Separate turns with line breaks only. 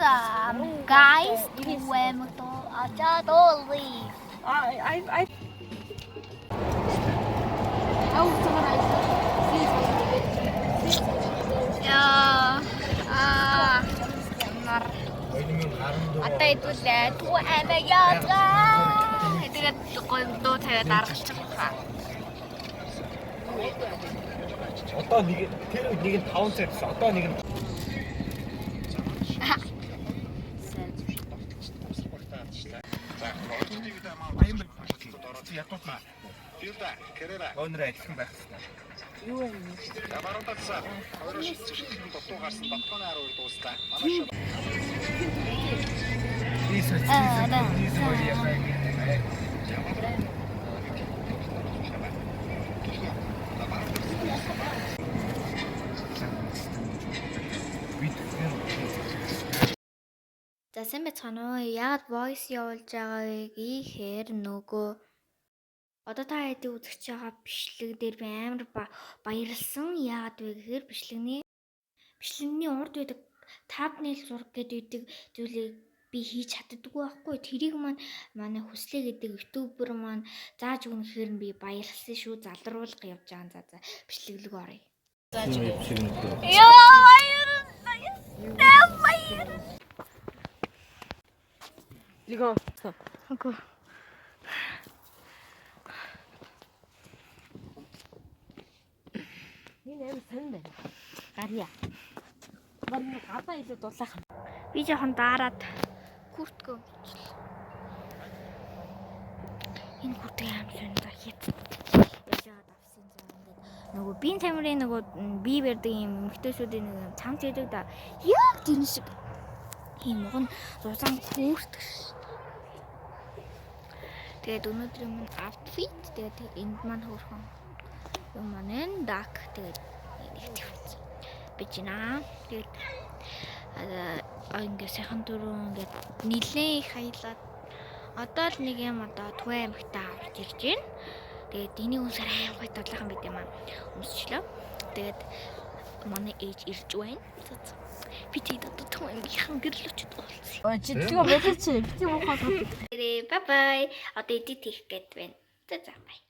Guys, tuwemo to acha dolly.
I
야, nar. Ata itu deh tuwemo yaga. Itu kan konto saya darahчих ба.
Одоо нэг нь 5 цай гэсэн. Одоо нэг нь Өнөр ажиллах байх хэрэгтэй.
Юу юм? Баруунтаасаа өөрөө шилжүүлсэн дутуу гарсан батханы 12 дуустаа. Манай
За сайн байцгаана уу? Яагаад voice явуулж байгаа вэ гэхээр нөгөө одоо та хэдий үзэж байгаа бичлэг дээр би амар баярлсан. Яагаад вэ гэхээр бичлэгний урд байдаг thumbnail зураг гэдэг зүйлийг би хийж чаддаггүй байхгүй. Тэрийг манай хүслээ гэдэг ютубер маань зааж өгнөхээр би баярлсан шүү. Залруулга явж байгаа. За бичлэглэг оръё. Зааж өгнө. Яа баяр.
Лиго.
Окей.
Энэ амар сонь байна. Гарья. Барны гадаа илүү дулаах.
Би жоохон дараад курткөө бичлээ. Энэ куртк амар сонь да хит. Яжаад авсан заа ингээд нөгөө бие тамирын нөгөө бие барьдаг юм эмхтэйшүүдийн нэг цамц яадаг да. Яг тэр шиг ийм гон зузаан куртк. Тэгээд өнөөдөр юм outfit тэгээд энд маань хөөрхөн юм маань dark тэгээд нэгтгэвч бичнаа. Тэгээд ингээд сайхан дөрөв ингээд нилээ их хаялаад одоо л нэг юм одоо Түвэн аймагтаа авч ирж байна. Тэгээд энийг үнсээр аим гой тодлохон байт юм аа. Өмсчлөө. Тэгээд манай ээж ирж байна. Би тэгээд одоо Түвэн аймгийн гэрлөчд болсон.
Жидлэгөө бодож чи бити муухай.
Бай бай. Одоо эдит хийх гээд байна. За бай.